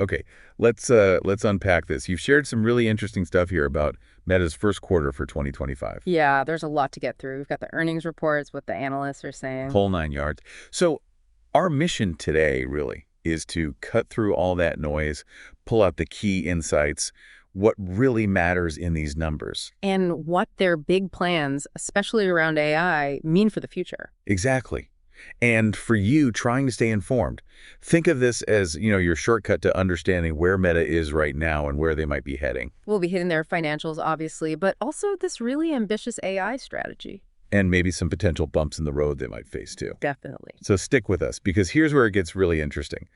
Okay, let's unpack this. You've shared some really interesting stuff here about Meta's first quarter for 2025. Yeah, there's a lot to get through. We've got the earnings reports, what the analysts are saying. Whole 9 yards. So our mission today really is to cut through all that noise, pull out the key insights, what really matters in these numbers. And what their big plans, especially around AI, mean for the future. Exactly. And for you trying to stay informed, think of this as, your shortcut to understanding where Meta is right now and where they might be heading. We'll be hitting their financials, obviously, but also this really ambitious AI strategy. And maybe some potential bumps in the road they might face too. Definitely. So stick with us, because here's where it gets really interesting.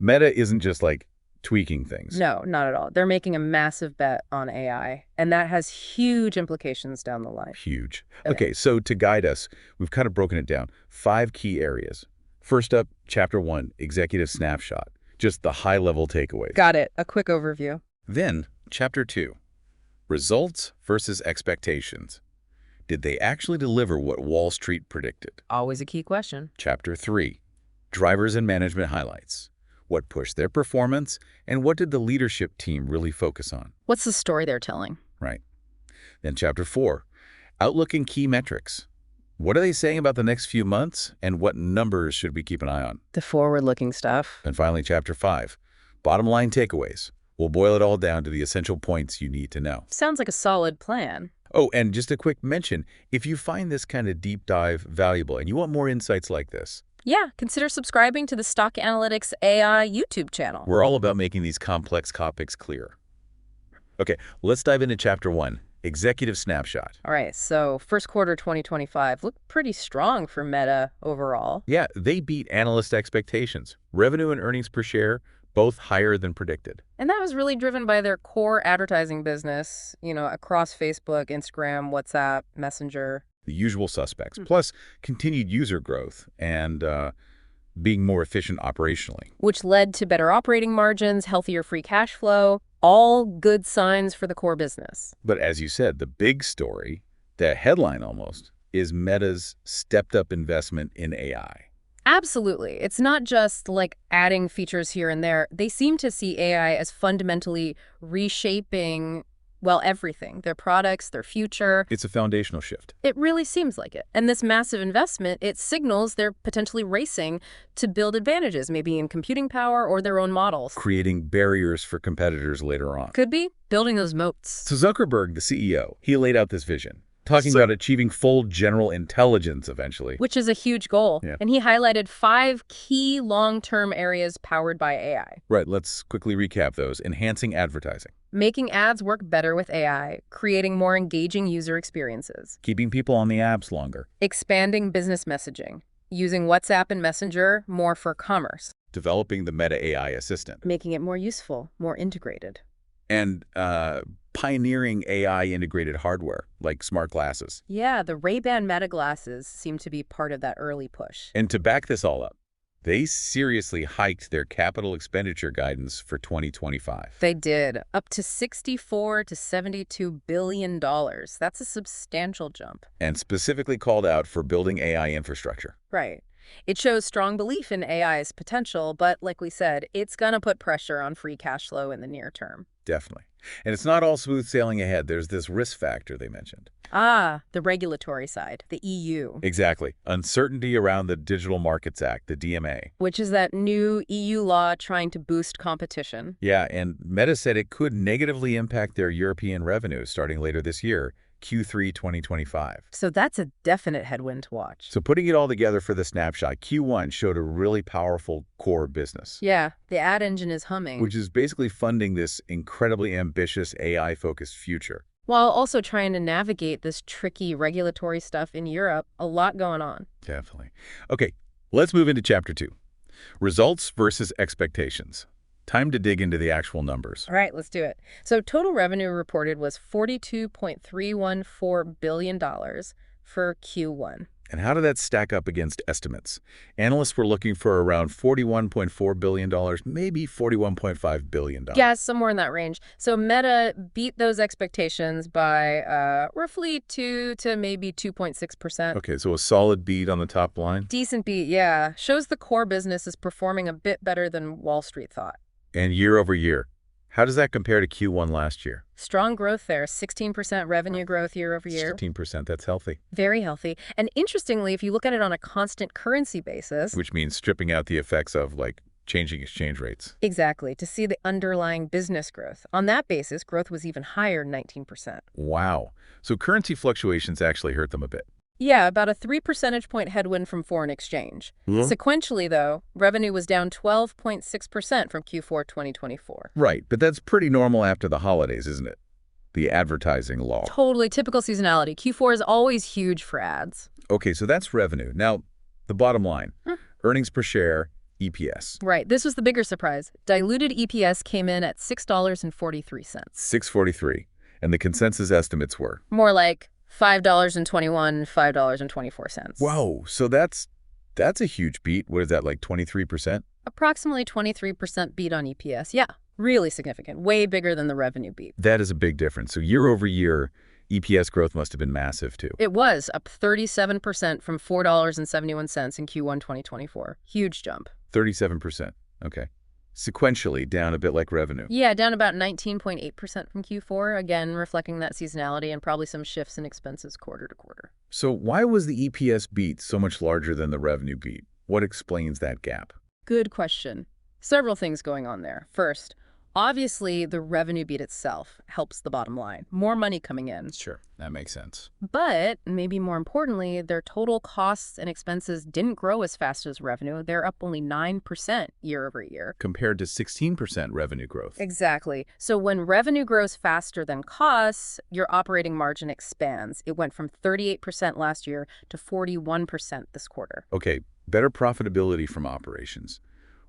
Meta isn't just like tweaking things. No, not at all. They're making a massive bet on AI, and that has huge implications down the line. Huge. Okay, so to guide us, we've kind of broken it down. 5 key areas. First up, Chapter 1, Executive Snapshot. Just the high-level takeaways. Got it. A quick overview. Then, Chapter 2, Results versus Expectations. Did they actually deliver what Wall Street predicted? Always a key question. Chapter 3, Drivers and Management Highlights. What pushed their performance, and what did the leadership team really focus on? What's the story they're telling? Right. Then Chapter 4, Outlook and Key Metrics. What are they saying about the next few months, and what numbers should we keep an eye on? The forward-looking stuff. And finally, Chapter 5, Bottom Line Takeaways. We'll boil it all down to the essential points you need to know. Sounds like a solid plan. Oh, and just a quick mention, if you find this kind of deep dive valuable and you want more insights like this, yeah, consider subscribing to the Stock Analytics AI YouTube channel. we're all about making these complex topics clear. Okay, let's dive into Chapter 1, Executive Snapshot. All right, so first quarter 2025 looked pretty strong for Meta overall. Yeah, they beat analyst expectations. Revenue and earnings per share, both higher than predicted. And that was really driven by their core advertising business, across Facebook, Instagram, WhatsApp, Messenger. The usual suspects, plus continued user growth and being more efficient operationally. Which led to better operating margins, healthier free cash flow, all good signs for the core business. But as you said, the big story, the headline almost, is Meta's stepped-up investment in AI. Absolutely. It's not just like adding features here and there. They seem to see AI as fundamentally reshaping, everything. Their products, their future. It's a foundational shift. It really seems like it. And this massive investment, it signals they're potentially racing to build advantages, maybe in computing power or their own models. Creating barriers for competitors later on. Could be. Building those moats. So Zuckerberg, the CEO, he laid out this vision, talking about achieving full general intelligence eventually. Which is a huge goal. Yeah. And he highlighted 5 key long-term areas powered by AI. Right, let's quickly recap those. Enhancing advertising. Making ads work better with AI, creating more engaging user experiences. Keeping people on the apps longer. Expanding business messaging, using WhatsApp and Messenger more for commerce. Developing the Meta AI assistant. Making it more useful, more integrated. And pioneering AI-integrated hardware, like smart glasses. Yeah, the Ray-Ban Meta glasses seem to be part of that early push. And to back this all up, they seriously hiked their capital expenditure guidance for 2025. They did, up to $64 to $72 billion. That's a substantial jump. And specifically called out for building AI infrastructure. Right. It shows strong belief in AI's potential, but like we said, it's going to put pressure on free cash flow in the near term. Definitely. And it's not all smooth sailing ahead. There's this risk factor they mentioned. Ah, the regulatory side, the EU. Exactly. Uncertainty around the Digital Markets Act, the DMA. Which is that new EU law trying to boost competition. Yeah, and Meta said it could negatively impact their European revenues starting later this year, Q3 2025. So that's a definite headwind to watch. So putting it all together for the snapshot, Q1 showed a really powerful core business. Yeah, the ad engine is humming. Which is basically funding this incredibly ambitious AI-focused future. While also trying to navigate this tricky regulatory stuff in Europe, a lot going on. Definitely. Okay, let's move into Chapter 2. Results versus expectations. Time to dig into the actual numbers. All right, let's do it. So total revenue reported was $42.314 billion for Q1. And how did that stack up against estimates? Analysts were looking for around $41.4 billion, maybe $41.5 billion. Yeah, somewhere in that range. So Meta beat those expectations by roughly 2 to maybe 2.6%. Okay, so a solid beat on the top line? Decent beat, yeah. Shows the core business is performing a bit better than Wall Street thought. And year over year, how does that compare to Q1 last year? Strong growth there, 16% revenue growth year over year. 16%, that's healthy. Very healthy. And interestingly, if you look at it on a constant currency basis, Which means stripping out the effects of, like, changing exchange rates. exactly, to see the underlying business growth. On that basis, growth was even higher, 19%. Wow. So currency fluctuations actually hurt them a bit. Yeah, about a 3 percentage point headwind from foreign exchange. Sequentially, though, revenue was down 12.6% from Q4 2024. Right, but that's pretty normal after the holidays, isn't it? The advertising law. Totally typical seasonality. Q4 is always huge for ads. Okay, so that's revenue. Now, the bottom line, earnings per share, EPS. Right, this was the bigger surprise. Diluted EPS came in at $6.43. $6.43. And the consensus estimates were? More like $5.21, $5.24. Whoa, so that's a huge beat. What is that, like 23%? Approximately 23% beat on EPS. Yeah, really significant. Way bigger than the revenue beat. That is a big difference. So year over year, EPS growth must have been massive, too. It was up 37% from $4.71 in Q1 2024. Huge jump. 37%. Okay. Sequentially, down a bit like revenue. Yeah, down about 19.8% from Q4, again reflecting that seasonality and probably some shifts in expenses quarter to quarter. So why was the EPS beat so much larger than the revenue beat? What explains that gap? Good question. Several things going on there. First, obviously, the revenue beat itself helps the bottom line. More money coming in. Sure, that makes sense. But, maybe more importantly, their total costs and expenses didn't grow as fast as revenue. They're up only 9% year over year. Compared to 16% revenue growth. Exactly. So when revenue grows faster than costs, your operating margin expands. It went from 38% last year to 41% this quarter. Okay, better profitability from operations.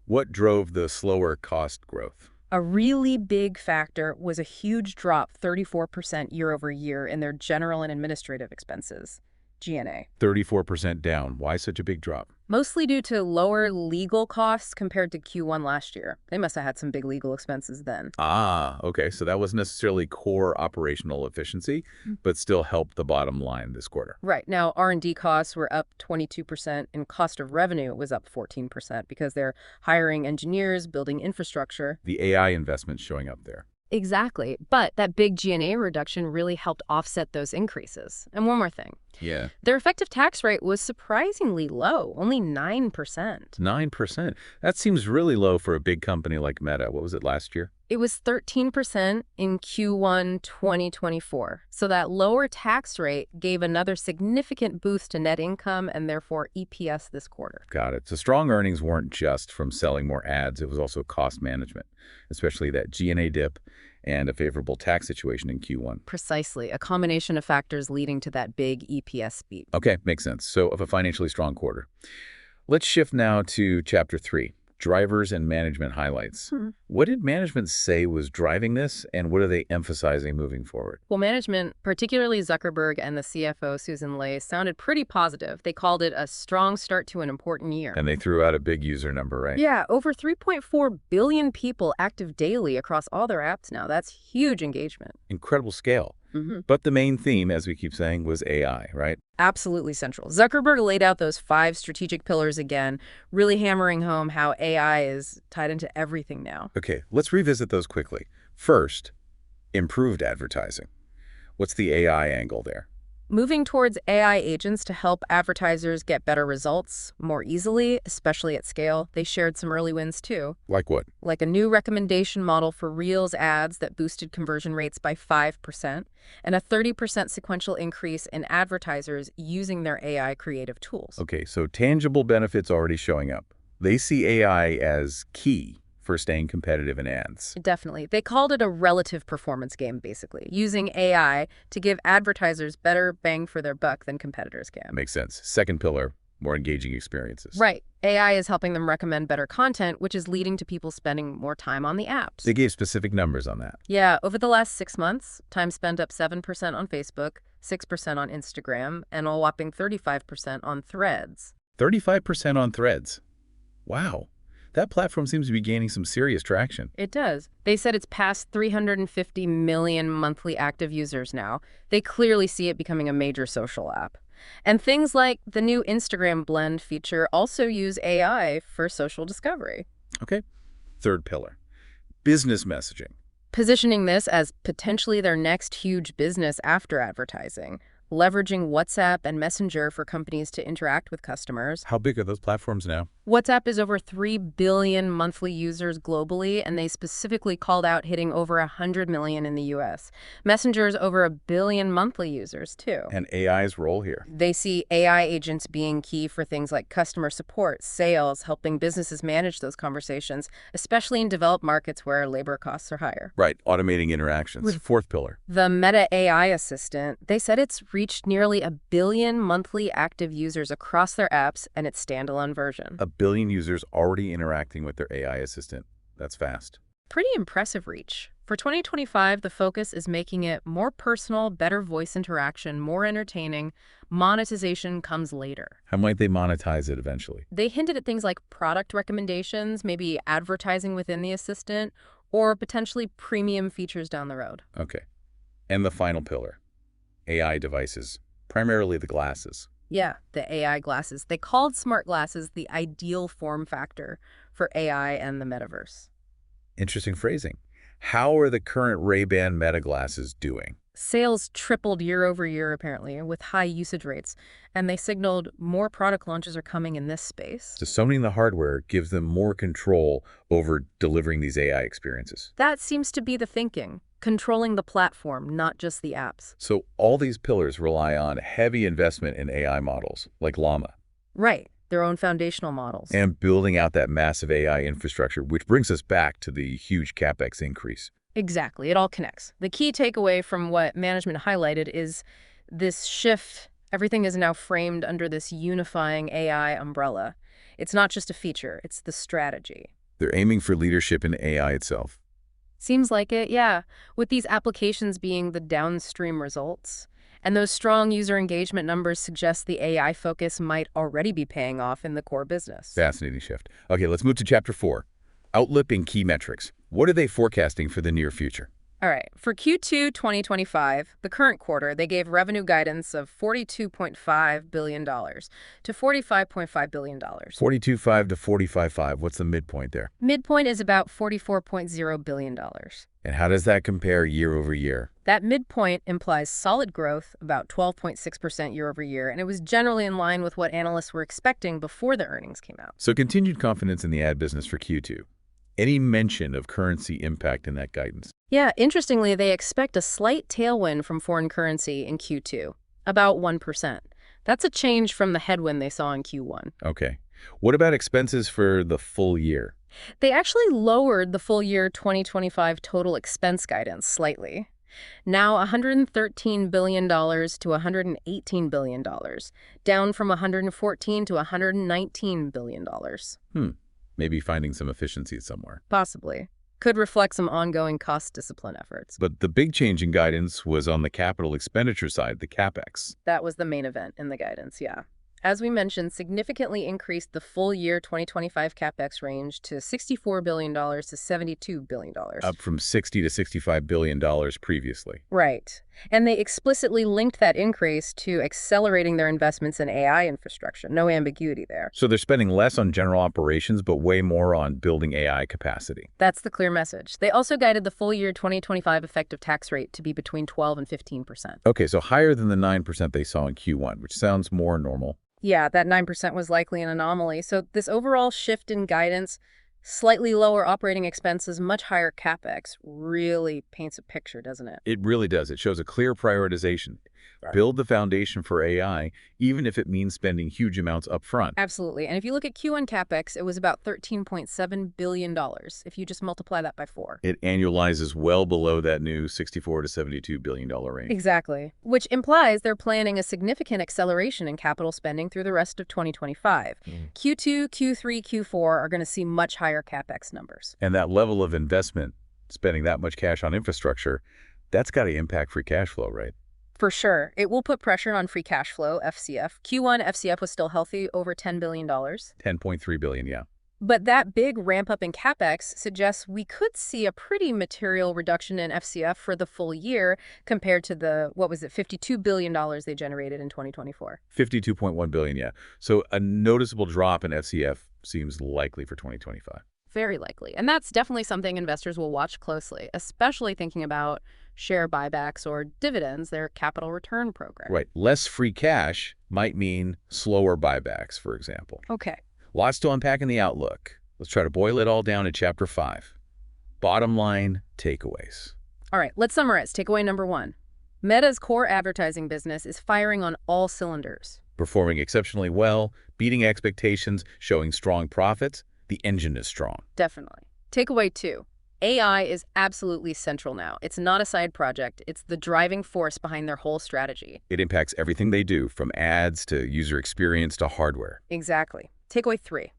What drove the slower cost growth? A really big factor was a huge drop, 34% year over year, in their general and administrative expenses, G&A. 34% down. Why such a big drop? Mostly due to lower legal costs compared to Q1 last year. They must have had some big legal expenses then. Ah, okay. So that wasn't necessarily core operational efficiency, but still helped the bottom line this quarter. Right. Now, R&D costs were up 22%, and cost of revenue was up 14% because they're hiring engineers, building infrastructure. The AI investment's showing up there. Exactly. But that big G&A reduction really helped offset those increases. And one more thing. Yeah. Their effective tax rate was surprisingly low, only 9%. 9%. That seems really low for a big company like Meta. What was it last year? It was 13% in Q1 2024. So that lower tax rate gave another significant boost to net income and therefore EPS this quarter. Got it. So strong earnings weren't just from selling more ads. It was also cost management, especially that G&A dip and a favorable tax situation in Q1. Precisely. A combination of factors leading to that big EPS beat. Okay, makes sense. So of a financially strong quarter. Let's shift now to Chapter 3. Drivers and management highlights. What did management say was driving this, and what are they emphasizing moving forward? Well, management, particularly Zuckerberg and the CFO, Susan Lei, sounded pretty positive. They called it a strong start to an important year. And they threw out a big user number, right? Yeah, over 3.4 billion people active daily across all their apps now. That's huge engagement. Incredible scale. But the main theme, as we keep saying, was AI, right? Absolutely central. Zuckerberg laid out those 5 strategic pillars again, really hammering home how AI is tied into everything now. Okay, let's revisit those quickly. First, improved advertising. What's the AI angle there? Moving towards AI agents to help advertisers get better results more easily, especially at scale. They shared some early wins too. Like what? Like a new recommendation model for Reels ads that boosted conversion rates by 5%, and a 30% sequential increase in advertisers using their AI creative tools. Okay, so tangible benefits already showing up. They see AI as key for staying competitive in ads. Definitely. They called it a relative performance game, basically, using AI to give advertisers better bang for their buck than competitors can. Makes sense. Second pillar, more engaging experiences. Right. AI is helping them recommend better content, which is leading to people spending more time on the apps. They gave specific numbers on that. Yeah, over the last 6 months, time spent up 7% on Facebook, 6% on Instagram, and a whopping 35% on Threads. 35% on Threads. Wow. That platform seems to be gaining some serious traction. It does. They said it's past 350 million monthly active users now. They clearly see it becoming a major social app. And things like the new Instagram Blend feature also use AI for social discovery. Okay. Third pillar, Business messaging. Positioning this as potentially their next huge business after advertising, leveraging WhatsApp and Messenger for companies to interact with customers. How big are those platforms now? WhatsApp is over 3 billion monthly users globally, and they specifically called out hitting over 100 million in the US. Messenger's over 1 billion monthly users, too. And AI's role here. They see AI agents being key for things like customer support, sales, helping businesses manage those conversations, especially in developed markets where labor costs are higher. Right, automating interactions. Fourth pillar. The Meta AI assistant, they said it's reached nearly 1 billion monthly active users across their apps and its standalone version. 1 billion users already interacting with their AI assistant. That's fast. Pretty impressive reach. For 2025, the focus is making it more personal, better voice interaction, more entertaining. Monetization comes later. How might they monetize it eventually? They hinted at things like product recommendations, maybe advertising within the assistant, or potentially premium features down the road. Okay. And the final pillar, AI devices, primarily the glasses. Yeah, the AI glasses. They called smart glasses the ideal form factor for AI and the metaverse. Interesting phrasing. How are the current Ray-Ban Meta glasses doing? Sales tripled year over year, apparently, with high usage rates, and they signaled more product launches are coming in this space. So owning the hardware gives them more control over delivering these AI experiences. That seems to be the thinking, controlling the platform, not just the apps. So all these pillars rely on heavy investment in AI models, like Llama. Right, their own foundational models. And building out that massive AI infrastructure, which brings us back to the huge CapEx increase. Exactly. It all connects. The key takeaway from what management highlighted is this shift. Everything is now framed under this unifying AI umbrella. It's not just a feature, it's the strategy. They're aiming for leadership in AI itself. Seems like it, yeah. With these applications being the downstream results. And those strong user engagement numbers suggest the AI focus might already be paying off in the core business. Fascinating shift. Okay, let's move to Chapter 4. Outlook and key metrics. What are they forecasting for the near future? All right. For Q2 2025, the current quarter, they gave revenue guidance of $42.5 billion to $45.5 billion. 42.5 to 45.5. What's the midpoint there? Midpoint is about $44.0 billion. And how does that compare year over year? That midpoint implies solid growth, about 12.6% year over year, and it was generally in line with what analysts were expecting before the earnings came out. So continued confidence in the ad business for Q2. Any mention of currency impact in that guidance? Yeah, interestingly, they expect a slight tailwind from foreign currency in Q2, about 1%. That's a change from the headwind they saw in Q1. Okay. What about expenses for the full year? They actually lowered the full year 2025 total expense guidance slightly. Now $113 billion to $118 billion, down from $114 to $119 billion. Maybe finding some efficiencies somewhere. Possibly. Could reflect some ongoing cost discipline efforts. But the big change in guidance was on the capital expenditure side, the CapEx. That was the main event in the guidance, yeah. As we mentioned, significantly increased the full year 2025 CapEx range to $64 billion to $72 billion. Up from $60 to $65 billion previously. Right. And they explicitly linked that increase to accelerating their investments in AI infrastructure. No ambiguity there. So they're spending less on general operations, but way more on building AI capacity. That's the clear message. They also guided the full year 2025 effective tax rate to be between 12 and 15%. Okay, so higher than the 9% they saw in Q1, which sounds more normal. Yeah, that 9% was likely an anomaly. So this overall shift in guidance, slightly lower operating expenses, much higher CapEx, really paints a picture, doesn't it? It really does. It shows a clear prioritization. Right. Build the foundation for AI, even if it means spending huge amounts up front. Absolutely. And if you look at Q1 CapEx, it was about $13.7 billion, if you just multiply that by 4. It annualizes well below that new $64 to $72 billion range. Exactly. Which implies they're planning a significant acceleration in capital spending through the rest of 2025. Q2, Q3, Q4 are going to see much higher CapEx numbers. And that level of investment, spending that much cash on infrastructure, that's got to impact free cash flow, right? For sure. It will put pressure on free cash flow, FCF. Q1 FCF was still healthy, over $10 billion. $10.3 billion, yeah. But that big ramp up in CapEx suggests we could see a pretty material reduction in FCF for the full year compared to the, $52 billion they generated in 2024. $52.1 billion, yeah. So a noticeable drop in FCF seems likely for 2025. Very likely. And that's definitely something investors will watch closely, especially thinking about share buybacks or dividends, their capital return program. Right. Less free cash might mean slower buybacks, for example. Okay. Lots to unpack in the outlook. Let's try to boil it all down in Chapter 5. Bottom line takeaways. All right, let's summarize. Takeaway number 1. Meta's core advertising business is firing on all cylinders. Performing exceptionally well, beating expectations, showing strong profits. The engine is strong. Definitely. Takeaway 2. AI is absolutely central now. It's not a side project. It's the driving force behind their whole strategy. It impacts everything they do, from ads to user experience to hardware. Exactly. Takeaway 3.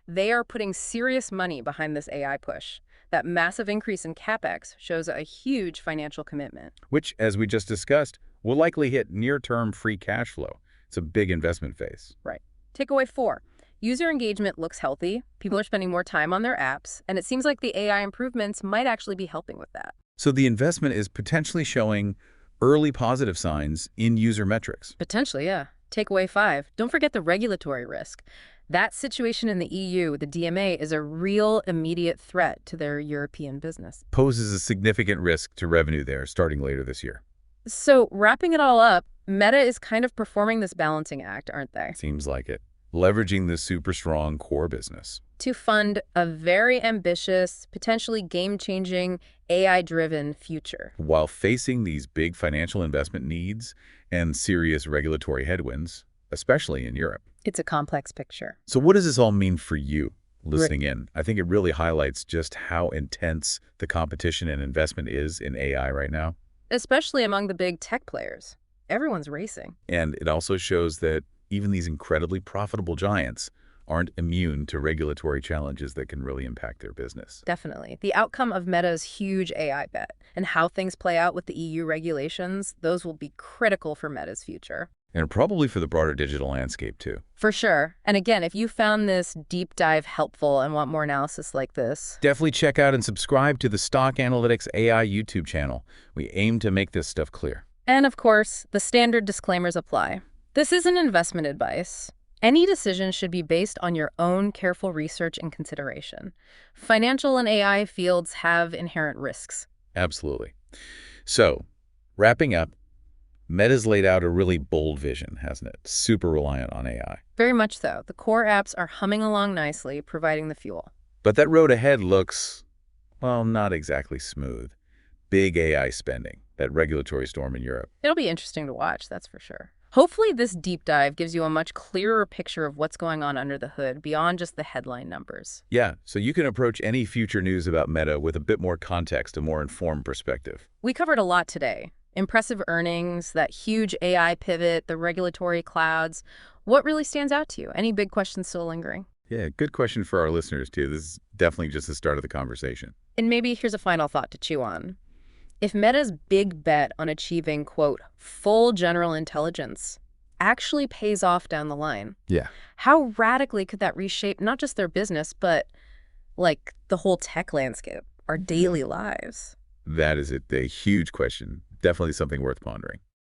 They are putting serious money behind this AI push. That massive increase in CapEx shows a huge financial commitment. Which, as we just discussed, will likely hit near-term free cash flow. It's a big investment phase. Right. Takeaway 4. User engagement looks healthy. People are spending more time on their apps, and it seems like the AI improvements might actually be helping with that. So the investment is potentially showing early positive signs in user metrics. Potentially, yeah. Takeaway 5. Don't forget the regulatory risk. That situation in the EU, the DMA, is a real immediate threat to their European business. Poses a significant risk to revenue there starting later this year. So wrapping it all up, Meta is kind of performing this balancing act, aren't they? Seems like it. Leveraging the super strong core business To fund a very ambitious, potentially game-changing, AI-driven future. while facing these big financial investment needs and serious regulatory headwinds, especially in Europe. It's a complex picture. So what does this all mean for you listening in? I think it really highlights just how intense the competition and investment is in AI right now. Especially among the big tech players. Everyone's racing. And it also shows that even these incredibly profitable giants aren't immune to regulatory challenges that can really impact their business. Definitely. The outcome of Meta's huge AI bet and how things play out with the EU regulations, those will be critical for Meta's future. And probably for the broader digital landscape, too. For sure. And again, if you found this deep dive helpful and want more analysis like this, Definitely check out and subscribe to the Stock Analytics AI YouTube channel. We aim to make this stuff clear. and of course, the standard disclaimers apply. This isn't investment advice. Any decision should be based on your own careful research and consideration. Financial and AI fields have inherent risks. Absolutely. So, wrapping up, Meta's laid out a really bold vision, hasn't it? Super reliant on AI. Very much so. The core apps are humming along nicely, providing the fuel. But that road ahead looks, well, not exactly smooth. Big AI spending, that regulatory storm in Europe. It'll be interesting to watch, that's for sure. Hopefully this deep dive gives you a much clearer picture of what's going on under the hood beyond just the headline numbers. Yeah, so you can approach any future news about Meta with a bit more context, a more informed perspective. We covered a lot today. Impressive earnings, that huge AI pivot, the regulatory clouds. What really stands out to you? Any big questions still lingering? Yeah, good question for our listeners, too. This is definitely just the start of the conversation. And maybe here's a final thought to chew on. If Meta's big bet on achieving, quote, full general intelligence actually pays off down the line, Yeah. how radically could that reshape not just their business, but, like, the whole tech landscape, our daily lives? That is a huge question. Definitely something worth pondering.